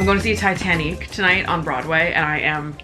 I'm going to see Titanic tonight on Broadway, and I am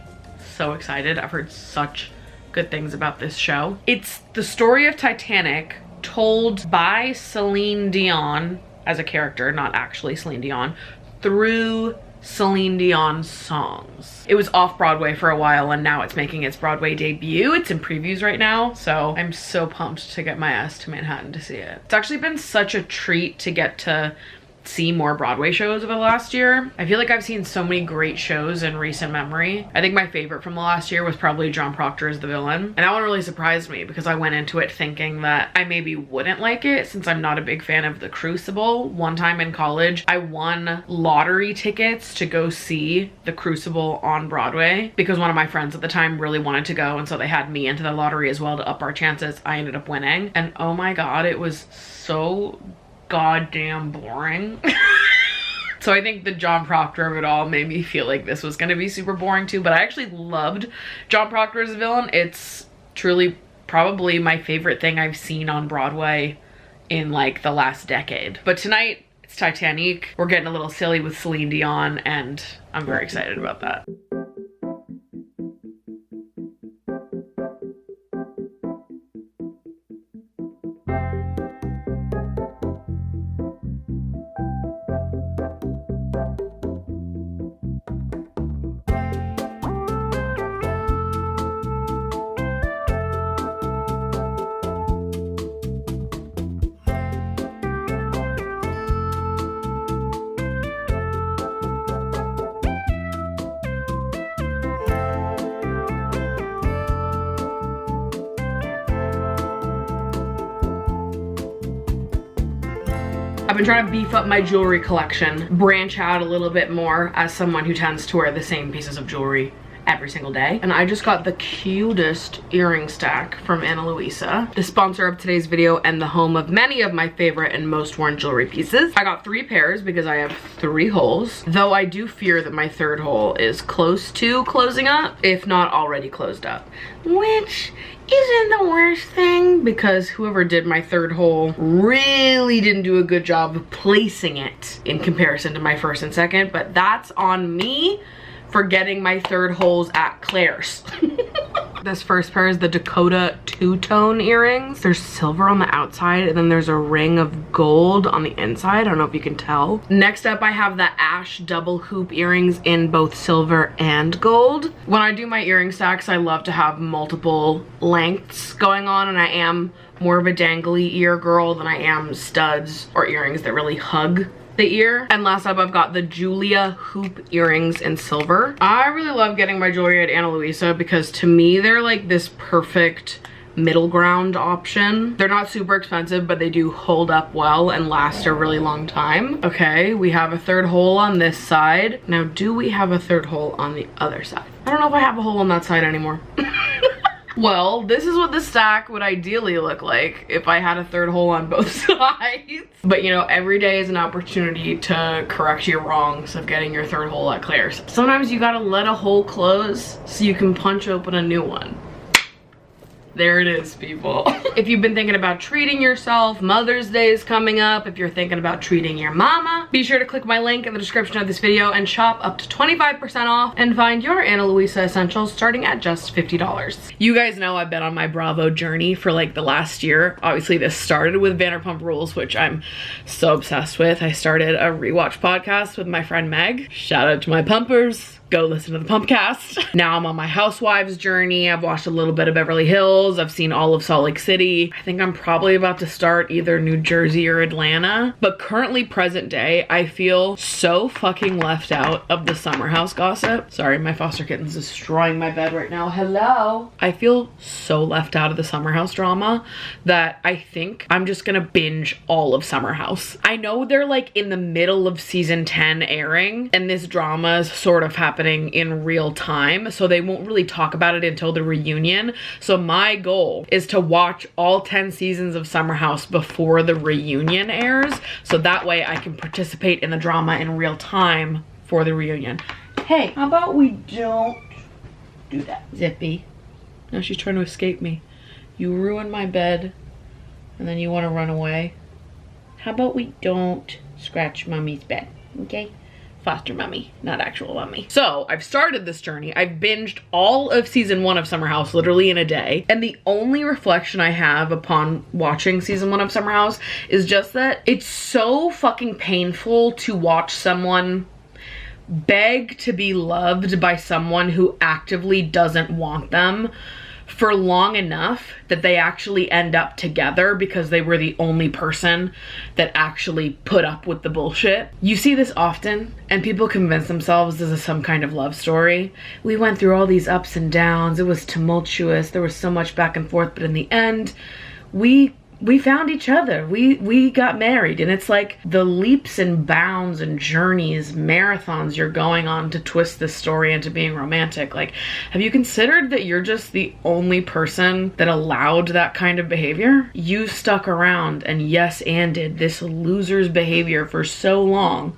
so excited. I've heard such good things about this show. It's the story of Titanic told by Celine Dion as a character, not actually Celine Dion, through Celine Dion's songs. It was off Broadway for a while, and now it's making its Broadway debut. It's in previews right now, so I'm so pumped to get my ass to Manhattan to see it. It's actually been such a treat to get to see more Broadway shows over the last year. I feel like I've seen so many great shows in recent memory. I think my favorite from the last year was probably John Proctor as the villain. And that one really surprised me because I went into it thinking that I maybe wouldn't like it since I'm not a big fan of The Crucible. One time in college, I won lottery tickets to go see The Crucible on Broadway because one of my friends at the time really wanted to go, and so they had me into the lottery as well to up our chances. I ended up winning, and oh my god, it was so goddamn boring. So I think the John Proctor of it all made me feel like this was gonna be super boring too, but I actually loved John Proctor as a villain. It's truly probably my favorite thing I've seen on Broadway in like the last decade. But tonight it's Titanic. We're getting a little silly with Celine Dion, and I'm very excited about that. I've been trying to beef up my jewelry collection, branch out a little bit more as someone who tends to wear the same pieces of jewelry every single day. And I just got the cutest earring stack from Ana Luisa, the sponsor of today's video and the home of many of my favorite and most worn jewelry pieces. I got 3 pairs because I have 3 holes, though I do fear that my 3rd hole is close to closing up, if not already closed up, which isn't the worst thing because whoever did my 3rd hole really didn't do a good job of placing it in comparison to my 1st and 2nd, but that's on me for getting my 3rd holes at Claire's. This first pair is the Dakota two-tone earrings. There's silver on the outside and then there's a ring of gold on the inside. I don't know if you can tell. Next up, I have the Ash double hoop earrings in both silver and gold. When I do my earring stacks, I love to have multiple lengths going on, and I am more of a dangly ear girl than I am studs or earrings that really hug the ear. And last up, I've got the Julia hoop earrings in silver. I really love getting my jewelry at Ana Luisa because to me they're like this perfect middle ground option. They're not super expensive, but they do hold up well and last a really long time. Okay, we have a 3rd hole on this side. Now, do we have a 3rd hole on the other side? I don't know if I have a hole on that side anymore. Well, this is what the stack would ideally look like if I had a 3rd hole on both sides. But you know, every day is an opportunity to correct your wrongs of getting your 3rd hole at Claire's. Sometimes you gotta let a hole close so you can punch open a new one. There it is, people. If you've been thinking about treating yourself, Mother's Day is coming up. If you're thinking about treating your mama, be sure to click my link in the description of this video and shop up to 25% off and find your Ana Luisa essentials starting at just $50. You guys know I've been on my Bravo journey for like the last year. Obviously, this started with Vanderpump Rules, which I'm so obsessed with. I started a rewatch podcast with my friend Meg. Shout out to my pumpers. Go listen to the Pumpcast. Now I'm on my Housewives journey. I've watched a little bit of Beverly Hills. I've seen all of Salt Lake City. I think I'm probably about to start either New Jersey or Atlanta. But currently, present day, I feel so fucking left out of the Summer House gossip. Sorry, my foster kitten's destroying my bed right now. Hello. I feel so left out of the Summer House drama that I think I'm just gonna binge all of Summer House. I know they're like in the middle of season 10 airing, and this drama is sort of happening in real time, so they won't really talk about it until the reunion. So my goal is to watch all 10 seasons of Summer House before the reunion airs, so that way I can participate in the drama in real time for the reunion. Hey, how about we don't do that, Zippy? No, she's trying to escape me. You ruined my bed and then you want to run away. How about we don't scratch Mommy's bed, okay? foster mommy, not actual mommy. So I've started this journey. I've binged all of season 1 of Summer House literally in a day. And the only reflection I have upon watching season 1 of Summer House is just that it's so fucking painful to watch someone beg to be loved by someone who actively doesn't want them for long enough that they actually end up together because they were the only person that actually put up with the bullshit. You see this often, and people convince themselves this is some kind of love story. We went through all these ups and downs, it was tumultuous, there was so much back and forth, but in the end, we found each other. We got married. And it's like the leaps and bounds and journeys, marathons you're going on to twist this story into being romantic. Like, have you considered that you're just the only person that allowed that kind of behavior? You stuck around and yes anded this loser's behavior for so long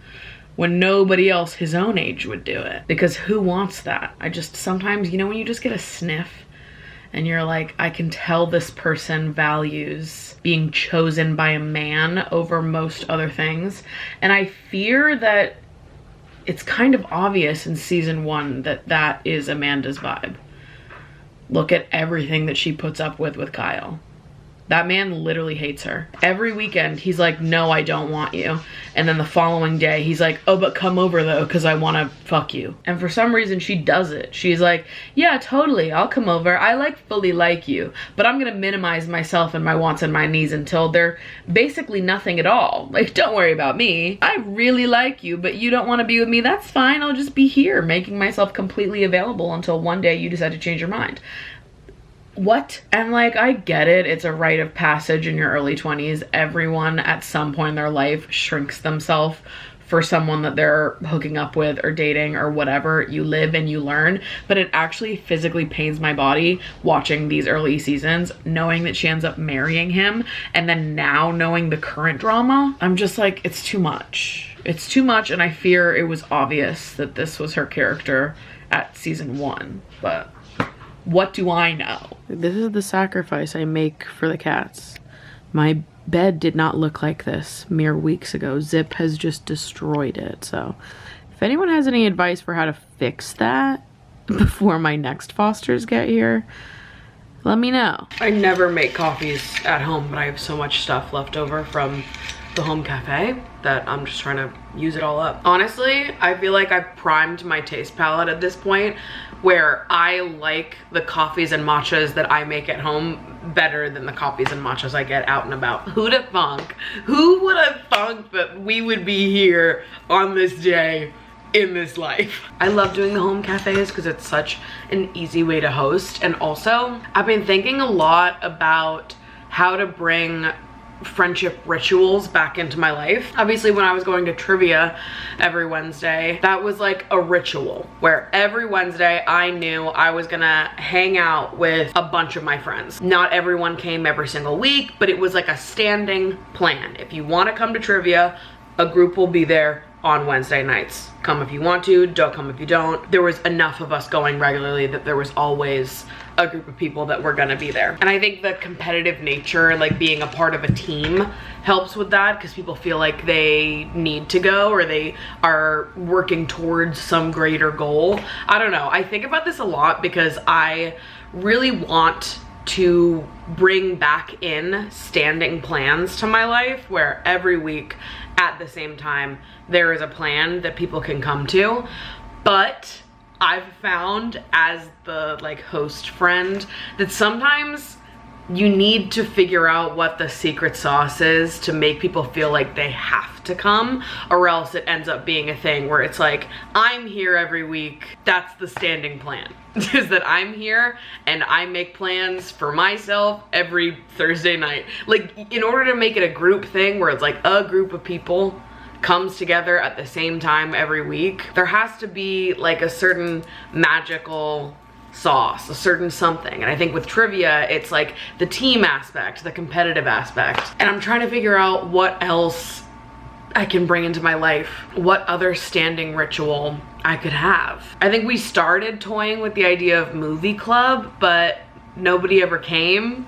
when nobody else his own age would do it. Because who wants that? I just sometimes, you know, when you just get a sniff and you're like, I can tell this person values being chosen by a man over most other things. And I fear that it's kind of obvious in season 1 that that is Amanda's vibe. Look at everything that she puts up with Kyle. That man literally hates her. Every weekend, he's like, no, I don't want you. And then the following day, he's like, oh, but come over though, because I want to fuck you. And for some reason, she does it. She's like, yeah, totally, I'll come over. I fully like you, but I'm going to minimize myself and my wants and my needs until they're basically nothing at all. Like, don't worry about me. I really like you, but you don't want to be with me. That's fine. I'll just be here, making myself completely available until one day you decide to change your mind. What? And like, I get it, it's a rite of passage in your early 20s. Everyone at some point in their life shrinks themselves for someone that they're hooking up with or dating or whatever. You live and you learn. But it actually physically pains my body watching these early seasons, knowing that she ends up marrying him, and then now knowing the current drama. I'm just like, it's too much. It's too much, and I fear it was obvious that this was her character at season 1, but what do I know? This is the sacrifice I make for the cats. My bed did not look like this mere weeks ago. Zip has just destroyed it. So if anyone has any advice for how to fix that before my next fosters get here, let me know. I never make coffees at home, but I have so much stuff left over from the home cafe that I'm just trying to use it all up. Honestly, I feel like I've primed my taste palette at this point, where I like the coffees and matchas that I make at home better than the coffees and matchas I get out and about. Who'd have thunk? Who would have thunk that we would be here on this day in this life? I love doing the home cafes because it's such an easy way to host. And also, I've been thinking a lot about how to bring friendship rituals back into my life. Obviously, when I was going to trivia every Wednesday, that was like a ritual where every Wednesday I knew I was gonna hang out with a bunch of my friends. Not everyone came every single week, but it was like a standing plan. If you want to come to trivia, a group will be there on Wednesday nights. Come if you want to, don't come if you don't. There was enough of us going regularly that there was always a group of people that were gonna be there. And I think the competitive nature, like being a part of a team, helps with that, because people feel like they need to go or they are working towards some greater goal. I don't know. I think about this a lot because I really want to bring back in standing plans to my life where every week at the same time there is a plan that people can come to. But I've found as the like host friend that sometimes you need to figure out what the secret sauce is to make people feel like they have to come, or else it ends up being a thing where it's like, I'm here every week. That's the standing plan, is that I'm here and I make plans for myself every Thursday night. Like, in order to make it a group thing where it's like a group of people comes together at the same time every week, there has to be like a certain magical sauce, a certain something. And I think with trivia, it's like the team aspect, the competitive aspect. And I'm trying to figure out what else I can bring into my life, what other standing ritual I could have. I think we started toying with the idea of movie club, but nobody ever came.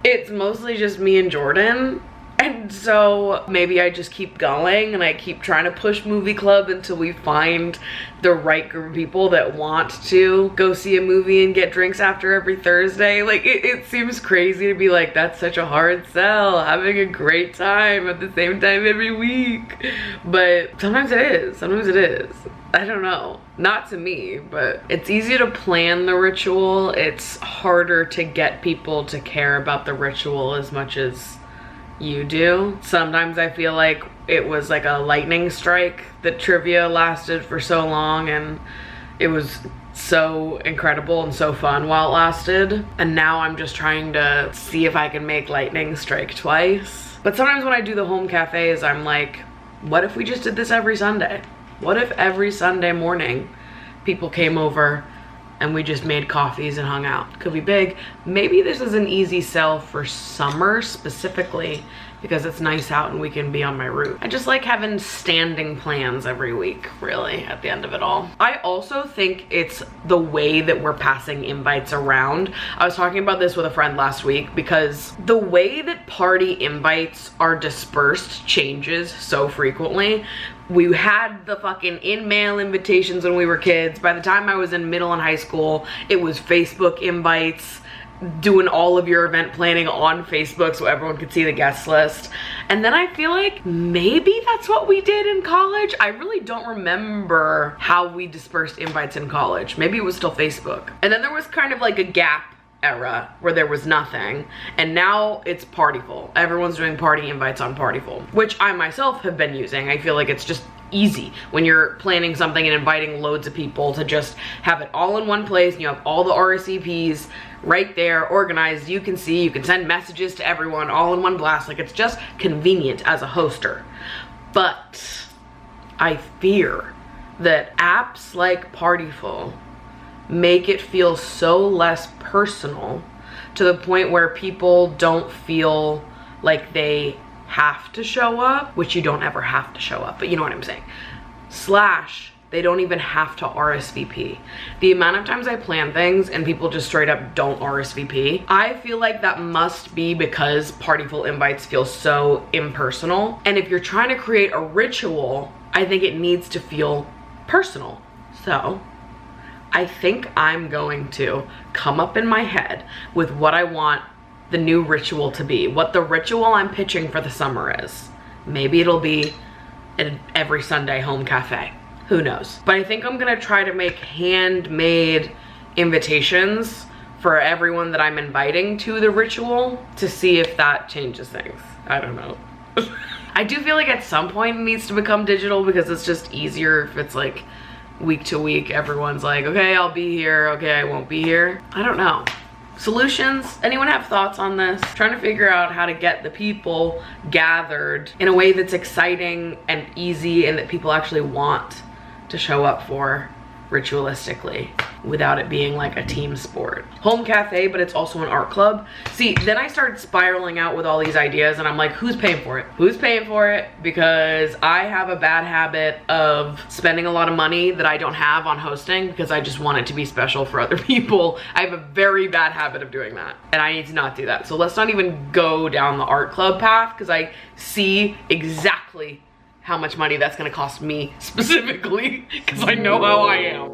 It's mostly just me and Jordan. And so maybe I just keep going and I keep trying to push movie club until we find the right group of people that want to go see a movie and get drinks after every Thursday. Like it seems crazy to be like, that's such a hard sell, having a great time at the same time every week. But sometimes it is, sometimes it is. I don't know, not to me, but it's easy to plan the ritual. It's harder to get people to care about the ritual as much as you do. Sometimes I feel like it was like a lightning strike that trivia lasted for so long, and it was so incredible and so fun while it lasted. And now I'm just trying to see if I can make lightning strike twice. But sometimes when I do the home cafes, I'm like, what if we just did this every Sunday? What if every Sunday morning people came over and we just made coffees and hung out? Could be big. Maybe this is an easy sell for summer specifically because it's nice out and we can be on my roof. I just like having standing plans every week, really, at the end of it all. I also think it's the way that we're passing invites around. I was talking about this with a friend last week because the way that party invites are dispersed changes so frequently. We had the fucking in-mail invitations when we were kids. By the time I was in middle and high school, it was Facebook invites, doing all of your event planning on Facebook so everyone could see the guest list. And then I feel like maybe that's what we did in college. I really don't remember how we dispersed invites in college. Maybe it was still Facebook. And then there was kind of like a gap era where there was nothing, and now it's Partyful. Everyone's doing party invites on Partyful, which I myself have been using. I feel like it's just easy when you're planning something and inviting loads of people to just have it all in one place, and you have all the RSVPs right there organized. You can see, you can send messages to everyone all in one blast. Like, it's just convenient as a hoster. But I fear that apps like Partyful make it feel so less personal to the point where people don't feel like they have to show up, which you don't ever have to show up, but you know what I'm saying. Slash, they don't even have to RSVP. The amount of times I plan things and people just straight up don't RSVP, I feel like that must be because Partyful invites feel so impersonal. And if you're trying to create a ritual, I think it needs to feel personal. So I think I'm going to come up in my head with what I want the new ritual to be, what the ritual I'm pitching for the summer is. Maybe it'll be an every Sunday home cafe. Who knows? But I think I'm gonna try to make handmade invitations for everyone that I'm inviting to the ritual to see if that changes things. I don't know. I do feel like at some point it needs to become digital because it's just easier if it's like week to week, everyone's like, okay, I'll be here, okay, I won't be here. I don't know. Solutions? Anyone have thoughts on this? Trying to figure out how to get the people gathered in a way that's exciting and easy and that people actually want to show up for ritualistically without it being like a team sport. Home cafe, but it's also an art club. See, then I started spiraling out with all these ideas and I'm like, who's paying for it? Who's paying for it? Because I have a bad habit of spending a lot of money that I don't have on hosting because I just want it to be special for other people. I have a very bad habit of doing that and I need to not do that. So let's not even go down the art club path because I see exactly how much money that's gonna cost me specifically because I know how I am.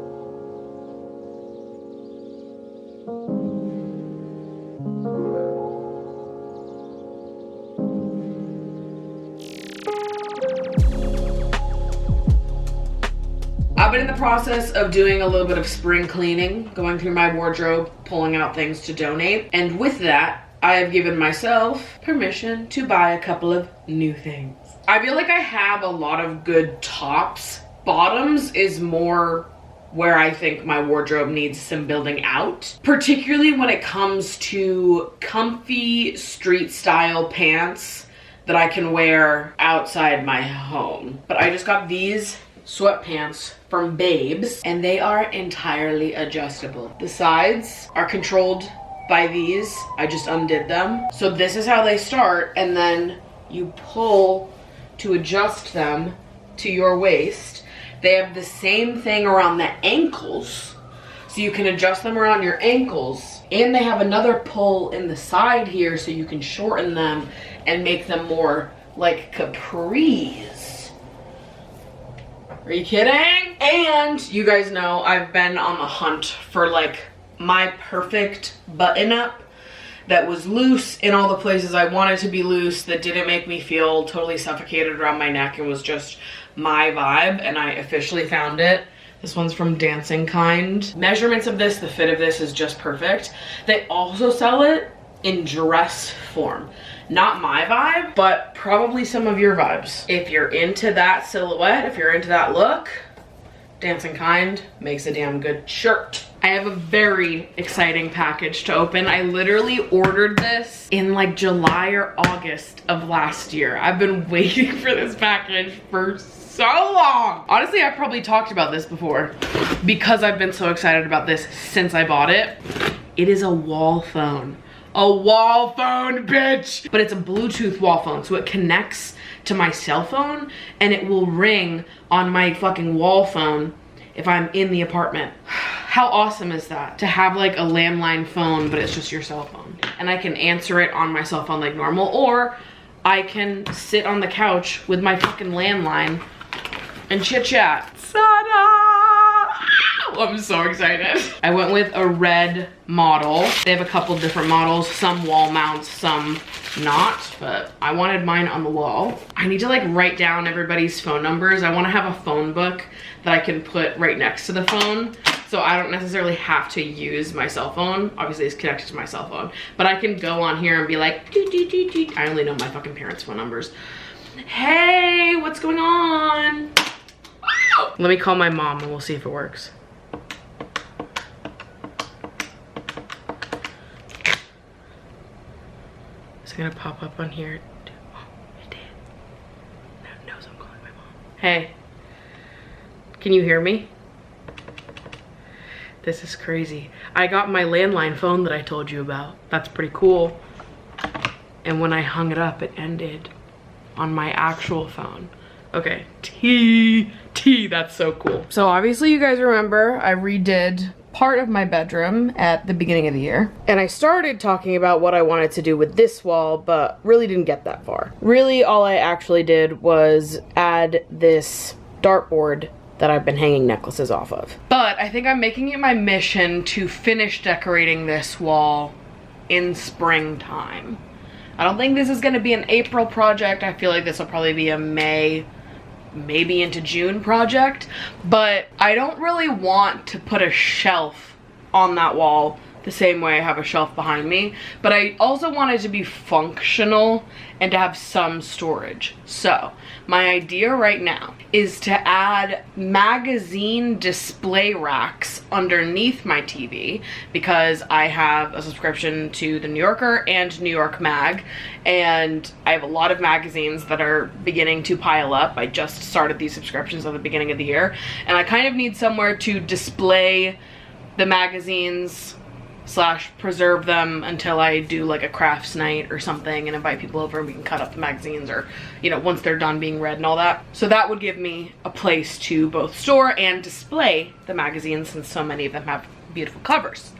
I've been in the process of doing a little bit of spring cleaning, going through my wardrobe, pulling out things to donate. And with that, I have given myself permission to buy a couple of new things. I feel like I have a lot of good tops. Bottoms is more where I think my wardrobe needs some building out, particularly when it comes to comfy street style pants that I can wear outside my home. But I just got these sweatpants from Babes and they are entirely adjustable. The sides are controlled by these. I just undid them. So this is how they start, and then you pull to adjust them to your waist. They have the same thing around the ankles, so you can adjust them around your ankles, and they have another pull in the side here so you can shorten them and make them more like capris. Are you kidding? And you guys know I've been on the hunt for like my perfect button up that was loose in all the places I wanted to be loose, that didn't make me feel totally suffocated around my neck and was just my vibe, and I officially found it. This one's from Dancing Kind. Measurements of this, the fit of this is just perfect. They also sell it in dress form. Not my vibe, but probably some of your vibes. If you're into that silhouette, if you're into that look, Dancing Kind makes a damn good shirt. I have a very exciting package to open. I literally ordered this in like July or August of last year. I've been waiting for this package for so long. Honestly, I've probably talked about this before because I've been so excited about this since I bought it. It is a wall phone. A wall phone, bitch! But it's a Bluetooth wall phone, so it connects to my cell phone and it will ring on my fucking wall phone if I'm in the apartment. How awesome is that? To have like a landline phone, but it's just your cell phone. And I can answer it on my cell phone like normal, or I can sit on the couch with my fucking landline and chit chat. Ta-da! I'm so excited. I went with a red model. They have a couple different models, some wall mounts, some not, but I wanted mine on the wall. I need to like write down everybody's phone numbers. I want to have a phone book that I can put right next to the phone, so I don't necessarily have to use my cell phone. Obviously it's connected to my cell phone, but I can go on here and be like, doo, doo, doo, doo. I only know my fucking parents' phone numbers. Hey, what's going on? Let me call my mom and we'll see if it works. Is it gonna pop up on here? Oh, it did. Now it knows I'm calling my mom. Hey, can you hear me? This is crazy. I got my landline phone that I told you about. That's pretty cool. And when I hung it up, it ended on my actual phone. Okay, that's so cool. So obviously you guys remember I redid part of my bedroom at the beginning of the year. And I started talking about what I wanted to do with this wall, but really didn't get that far. Really, all I actually did was add this dartboard that I've been hanging necklaces off of. But I think I'm making it my mission to finish decorating this wall in springtime. I don't think this is gonna be an April project. I feel like this will probably be a May, maybe into June project, but I don't really want to put a shelf on that wall the same way I have a shelf behind me, but I also want it to be functional and to have some storage. So my idea right now is to add magazine display racks underneath my TV, because I have a subscription to the New Yorker and New York Mag, and I have a lot of magazines that are beginning to pile up. I just started these subscriptions at the beginning of the year, and I kind of need somewhere to display the magazines / preserve them until I do like a crafts night or something and invite people over and we can cut up the magazines, or, you know, once they're done being read and all that. So that would give me a place to both store and display the magazines, since so many of them have beautiful covers.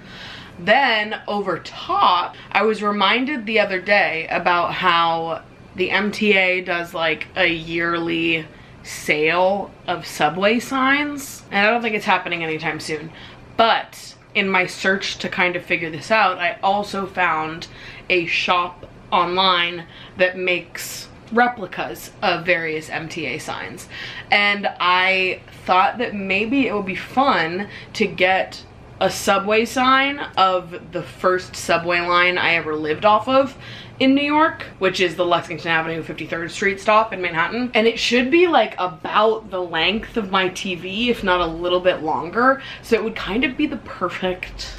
Then over top, I was reminded the other day about how the MTA does like a yearly sale of subway signs, and I don't think it's happening anytime soon, but in my search to kind of figure this out, I also found a shop online that makes replicas of various MTA signs. And I thought that maybe it would be fun to get a subway sign of the first subway line I ever lived off of in New York, which is the Lexington Avenue 53rd Street stop in Manhattan. And it should be like about the length of my TV, if not a little bit longer. So it would kind of be the perfect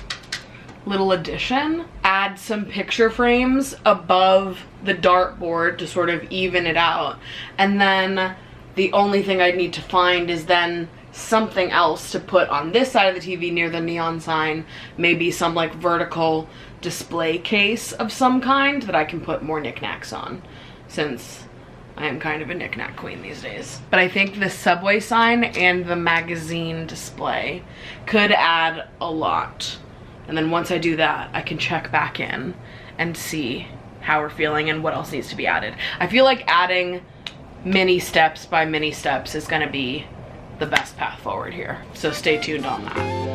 little addition. Add some picture frames above the dartboard to sort of even it out. And then the only thing I'd need to find is then something else to put on this side of the TV near the neon sign, maybe some like vertical display case of some kind that I can put more knickknacks on, since I am kind of a knickknack queen these days. But I think the subway sign and the magazine display could add a lot. And then once I do that, I can check back in and see how we're feeling and what else needs to be added. I feel like adding mini steps by mini steps is gonna be the best path forward here. So stay tuned on that.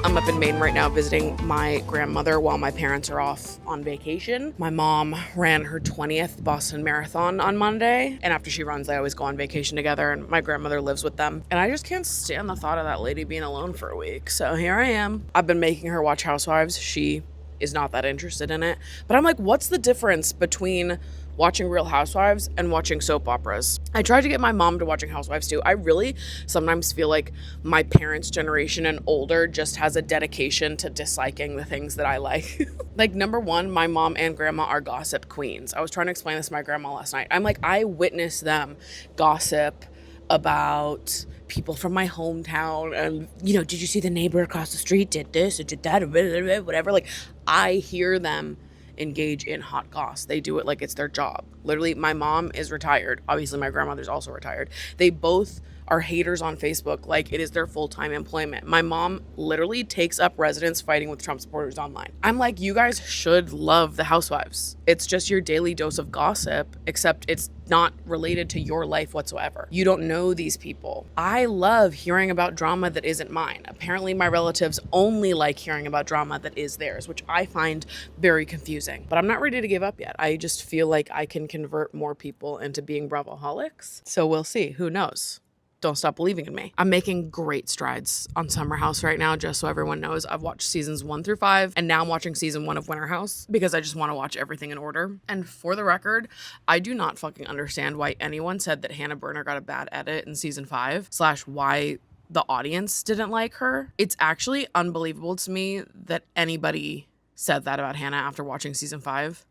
I'm up in Maine right now visiting my grandmother while my parents are off on vacation. My mom ran her 20th Boston Marathon on Monday, and after she runs, they always go on vacation together, and my grandmother lives with them. And I just can't stand the thought of that lady being alone for a week. So here I am. I've been making her watch Housewives. She is not that interested in it. But I'm like, what's the difference between watching Real Housewives and watching soap operas? I tried to get my mom to watching Housewives too. I really sometimes feel like my parents' generation and older just has a dedication to disliking the things that I like. Like, number one, my mom and grandma are gossip queens. I was trying to explain this to my grandma last night. I'm like, I witnessed them gossip about people from my hometown, and did you see the neighbor across the street did this or did that or whatever. Like, I hear them engage in hot goss. They do it like it's their job. Literally, my mom is retired. Obviously, my grandmother's also retired. They both are haters on Facebook like it is their full-time employment. My mom literally takes up residence fighting with Trump supporters online. I'm like, you guys should love the Housewives. It's just your daily dose of gossip, except it's not related to your life whatsoever. You don't know these people. I love hearing about drama that isn't mine. Apparently, my relatives only like hearing about drama that is theirs, which I find very confusing. But I'm not ready to give up yet. I just feel like I can convert more people into being Bravoholics. So we'll see. Who knows? Don't stop believing in me. I'm making great strides on Summer House right now, just so everyone knows. I've watched seasons 1 through 5, and now I'm watching season 1 of Winter House because I just want to watch everything in order. And for the record, I do not fucking understand why anyone said that Hannah Berner got a bad edit in season 5 / why the audience didn't like her. It's actually unbelievable to me that anybody said that about Hannah after watching season 5.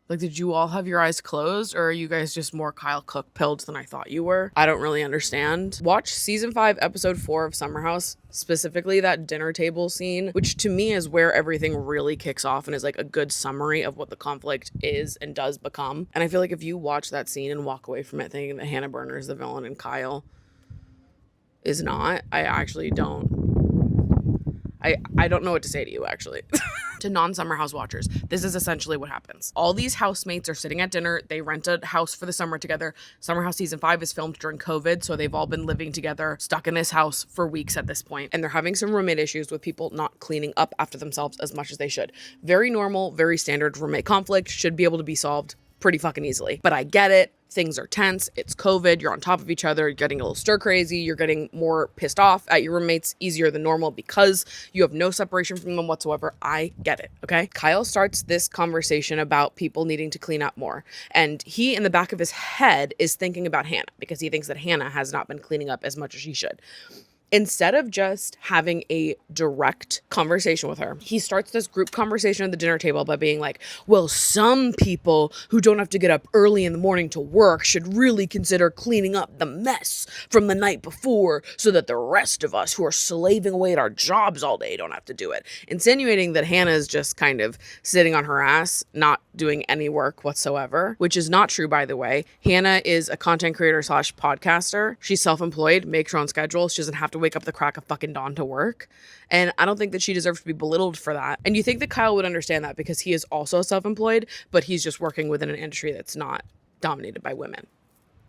Like, did you all have your eyes closed, or are you guys just more Kyle Cook pilled than I thought you were? I don't really understand. Watch season 5, episode 4 of Summer House, specifically that dinner table scene, which to me is where everything really kicks off and is like a good summary of what the conflict is and does become. And I feel like if you watch that scene and walk away from it thinking that Hannah Berner is the villain and Kyle is not, I actually don't. I don't know what to say to you, actually. To non-Summer House watchers, this is essentially what happens. All these housemates are sitting at dinner. They rent a house for the summer together. Summer House season 5 is filmed during COVID, so they've all been living together, stuck in this house for weeks at this point. And they're having some roommate issues with people not cleaning up after themselves as much as they should. Very normal, very standard roommate conflict. Should be able to be solved pretty fucking easily. But I get it. Things are tense. It's COVID. You're on top of each other. You're getting a little stir crazy. You're getting more pissed off at your roommates easier than normal because you have no separation from them whatsoever. I get it. Okay. Kyle starts this conversation about people needing to clean up more. And he, in the back of his head, is thinking about Hannah because he thinks that Hannah has not been cleaning up as much as she should. Instead of just having a direct conversation with her, he starts this group conversation at the dinner table by being like, well, some people who don't have to get up early in the morning to work should really consider cleaning up the mess from the night before so that the rest of us who are slaving away at our jobs all day don't have to do it. Insinuating that Hannah is just kind of sitting on her ass, not doing any work whatsoever, which is not true, by the way. Hannah is a content creator / podcaster. She's self-employed, makes her own schedule. She doesn't have to wake up the crack of fucking dawn to work. And I don't think that she deserves to be belittled for that. And you think that Kyle would understand that because he is also self-employed, but he's just working within an industry that's not dominated by women.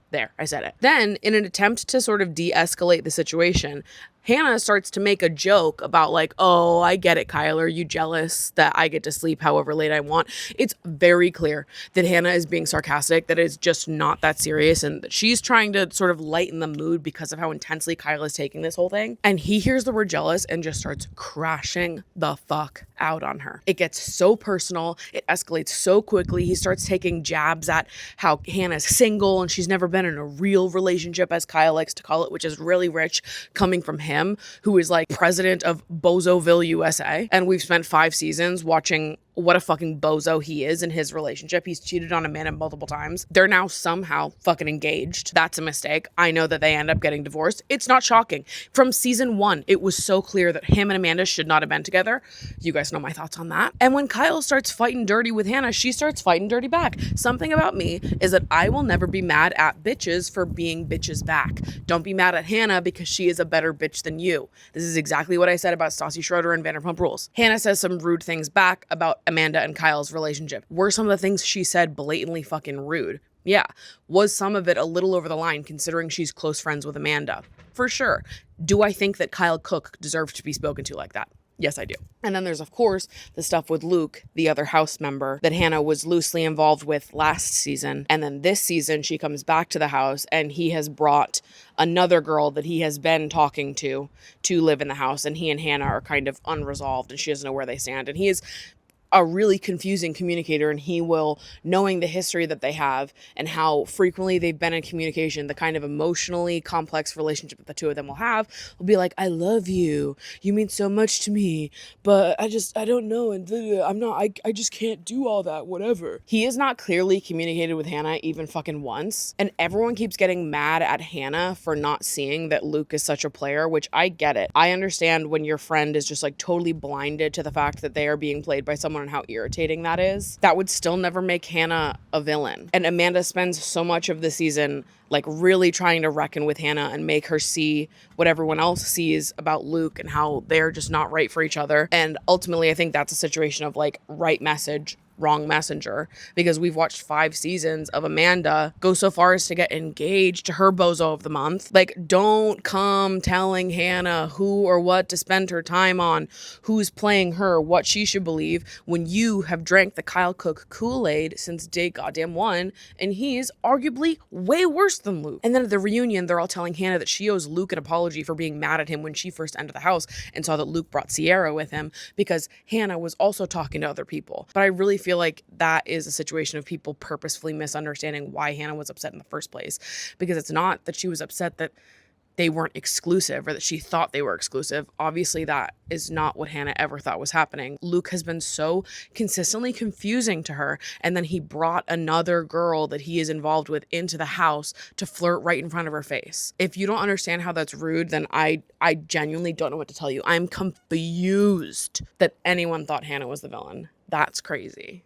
There, I said it. Then, in an attempt to sort of de-escalate the situation, Hannah starts to make a joke about like, oh, I get it, Kyle. Are you jealous that I get to sleep however late I want? It's very clear that Hannah is being sarcastic, that it's just not that serious, and that she's trying to sort of lighten the mood because of how intensely Kyle is taking this whole thing. And he hears the word jealous and just starts crashing the fuck out on her. It gets so personal. It escalates so quickly. He starts taking jabs at how Hannah's single and she's never been in a real relationship, as Kyle likes to call it, which is really rich coming from him, who is like president of Bozoville, USA. And we've spent 5 seasons watching what a fucking bozo he is in his relationship. He's cheated on Amanda multiple times. They're now somehow fucking engaged. That's a mistake. I know that they end up getting divorced. It's not shocking. From season 1, it was so clear that him and Amanda should not have been together. You guys know my thoughts on that. And when Kyle starts fighting dirty with Hannah, she starts fighting dirty back. Something about me is that I will never be mad at bitches for being bitches back. Don't be mad at Hannah because she is a better bitch than you. This is exactly what I said about Stassi Schroeder and Vanderpump Rules. Hannah says some rude things back about Amanda and Kyle's relationship. Were some of the things she said blatantly fucking rude? Yeah. Was some of it a little over the line considering she's close friends with Amanda? For sure. Do I think that Kyle Cook deserves to be spoken to like that? Yes, I do. And then there's, of course, the stuff with Luke, the other house member that Hannah was loosely involved with last season. And then this season, she comes back to the house and he has brought another girl that he has been talking to live in the house. And he and Hannah are kind of unresolved and she doesn't know where they stand. And he is a really confusing communicator, and he will, knowing the history that they have and how frequently they've been in communication, the kind of emotionally complex relationship that the two of them will have, will be like, I love you. You mean so much to me, but I don't know. And I just can't do all that, whatever. He is not clearly communicated with Hannah even fucking once. And everyone keeps getting mad at Hannah for not seeing that Luke is such a player, which I get it. I understand when your friend is just like totally blinded to the fact that they are being played by someone and how irritating that is. That would still never make Hannah a villain. And Amanda spends so much of the season like really trying to reckon with Hannah and make her see what everyone else sees about Luke and how they're just not right for each other. And ultimately, I think that's a situation of like right message, wrong messenger, because we've watched 5 seasons of Amanda go so far as to get engaged to her bozo of the month. Like, don't come telling Hannah who or what to spend her time on, who's playing her, what she should believe, when you have drank the Kyle Cook Kool-Aid since day goddamn 1, and he's arguably way worse than Luke. And then at the reunion, they're all telling Hannah that she owes Luke an apology for being mad at him when she first entered the house and saw that Luke brought Sierra with him, because Hannah was also talking to other people. But I really feel like that is a situation of people purposefully misunderstanding why Hannah was upset in the first place, because it's not that she was upset that they weren't exclusive or that she thought they were exclusive. Obviously, that is not what Hannah ever thought was happening. Luke has been so consistently confusing to her, and then he brought another girl that he is involved with into the house to flirt right in front of her face. If you don't understand how that's rude, then I genuinely don't know what to tell you. I'm confused that anyone thought Hannah was the villain. That's crazy.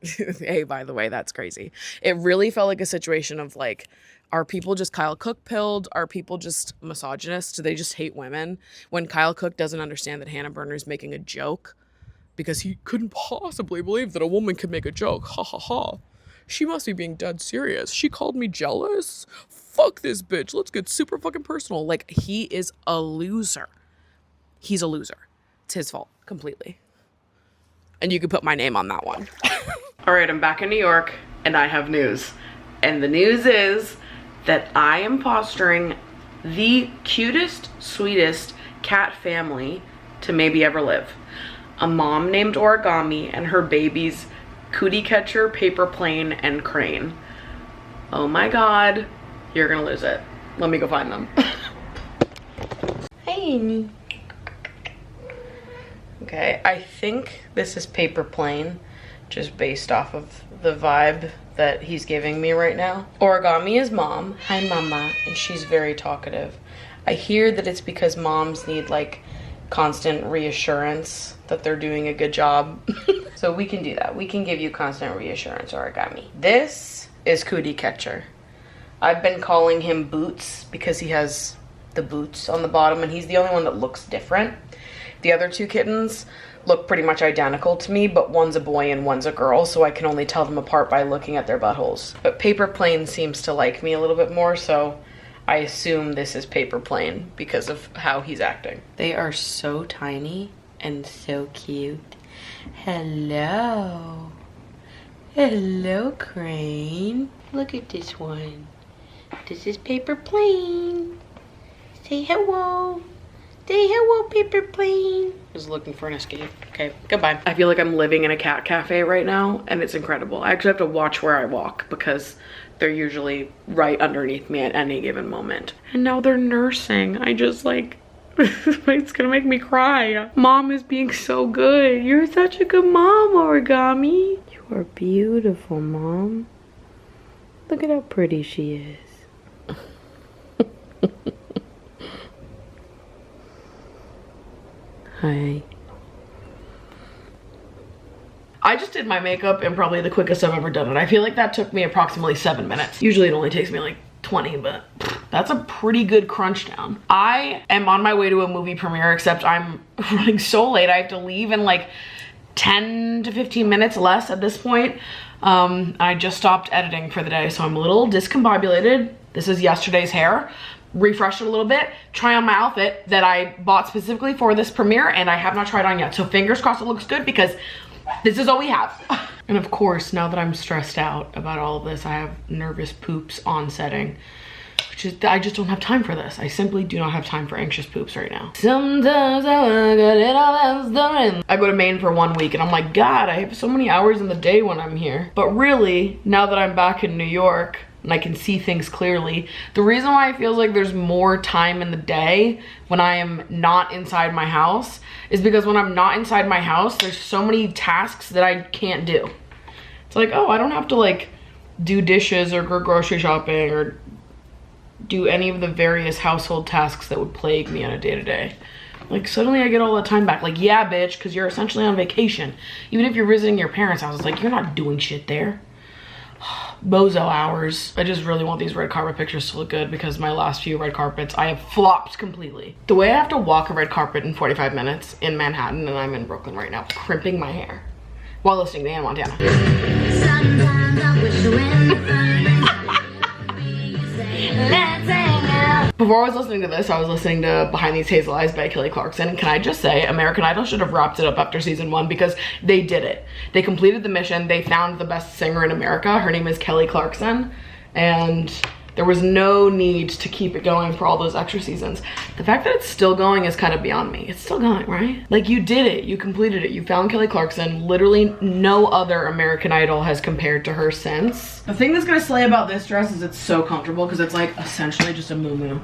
Hey, by the way, that's crazy. It really felt like a situation of like, are people just Kyle Cook pilled? Are people just misogynist? Do they just hate women? When Kyle Cook doesn't understand that Hannah Berner is making a joke because he couldn't possibly believe that a woman could make a joke. Ha ha ha. She must be being dead serious. She called me jealous? Fuck this bitch. Let's get super fucking personal. Like, he is a loser. He's a loser. It's his fault completely. And you can put my name on that one. All right, I'm back in New York and I have news. And the news is that I am fostering the cutest, sweetest cat family to maybe ever live. A mom named Origami and her babies, Cootie Catcher, Paper Plane, and Crane. Oh my God, you're gonna lose it. Let me go find them. Hi, Annie. Okay, I think this is Paper Plane, just based off of the vibe that he's giving me right now. Origami is mom. Hi, mama. And she's very talkative. I hear that it's because moms need like constant reassurance that they're doing a good job. So we can do that. We can give you constant reassurance, Origami. This is Cootie Catcher. I've been calling him Boots because he has the boots on the bottom and he's the only one that looks different. The other 2 kittens look pretty much identical to me, but one's a boy and one's a girl, so I can only tell them apart by looking at their buttholes. But Paper Plane seems to like me a little bit more, so I assume this is Paper Plane because of how he's acting. They are so tiny and so cute. Hello. Hello, Crane. Look at this one. This is Paper Plane. Say hello. Say hello, Paper Plane. Just looking for an escape. Okay, goodbye. I feel like I'm living in a cat cafe right now, and it's incredible. I actually have to watch where I walk because they're usually right underneath me at any given moment. And now they're nursing. I just like It's gonna make me cry. Mom is being so good. You're such a good mom, Origami. You are beautiful, Mom. Look at how pretty she is. Hi. I just did my makeup in probably the quickest I've ever done it. I feel like that took me approximately 7 minutes. Usually it only takes me like 20, but that's a pretty good crunch down. I am on my way to a movie premiere, except I'm running so late. I have to leave in like 10 to 15 minutes less at this point. I just stopped editing for the day, so I'm a little discombobulated. This is yesterday's hair. Refresh it a little bit, try on my outfit that I bought specifically for this premiere, and I have not tried on yet. So fingers crossed it looks good, because this is all we have. And of course, now that I'm stressed out about all of this, I have nervous poops on setting, which is, I just don't have time for this. I simply do not have time for anxious poops right now. Sometimes I wanna get it all else done. I go to Maine for 1 week and I'm like, God, I have so many hours in the day when I'm here. But really, now that I'm back in New York and I can see things clearly, the reason why it feels like there's more time in the day when I am not inside my house is because when I'm not inside my house, there's so many tasks that I can't do. It's like, oh, I don't have to like do dishes or go grocery shopping or do any of the various household tasks that would plague me on a day-to-day. Like suddenly I get all the time back. Like, yeah, bitch, because you're essentially on vacation. Even if you're visiting your parents' house, it's like, you're not doing shit there. Bozo hours. I just really want these red carpet pictures to look good, because my last few red carpets, I have flopped completely. The way I have to walk a red carpet in 45 minutes in Manhattan, and I'm in Brooklyn right now, crimping my hair while listening to Hannah Montana. Sometimes I wish Before I was listening to this, I was listening to Behind These Hazel Eyes by Kelly Clarkson. And can I just say, American Idol should have wrapped it up after season 1, because they did it. They completed the mission. They found the best singer in America. Her name is Kelly Clarkson. And there was no need to keep it going for all those extra seasons. The fact that it's still going is kind of beyond me. It's still going, right? Like, you did it. You completed it. You found Kelly Clarkson. Literally no other American Idol has compared to her since. The thing that's gonna slay about this dress is it's so comfortable, because it's like essentially just a muumuu.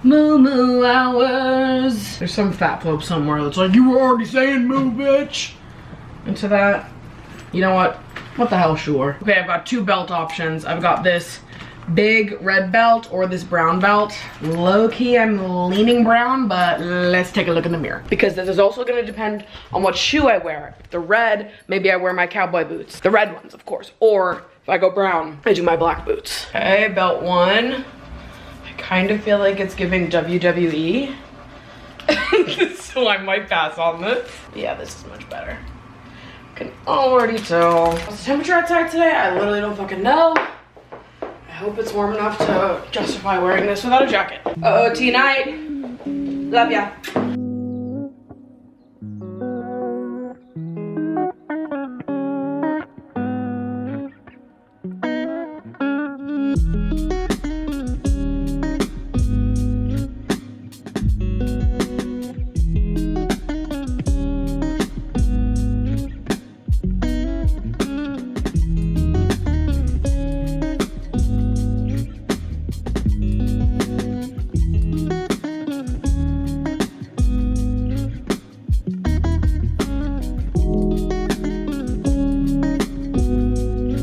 Moo hours. There's some fat bloke somewhere that's like, you were already saying moo, bitch. And to that, you know what? What the hell, sure. Okay, I've got 2 belt options. I've got this big red belt or this brown belt. Low-key, I'm leaning brown, but let's take a look in the mirror, because this is also going to depend on what shoe I wear. If the red, maybe I wear my cowboy boots, the red ones, of course, or if I go brown, I do my black boots. Okay, belt 1. I kind of feel like it's giving WWE, so I might pass on this. Yeah, this is much better. I can already tell. What's the temperature outside today? I literally don't fucking know. I hope it's warm enough to justify wearing this without a jacket. OOT night. Love ya.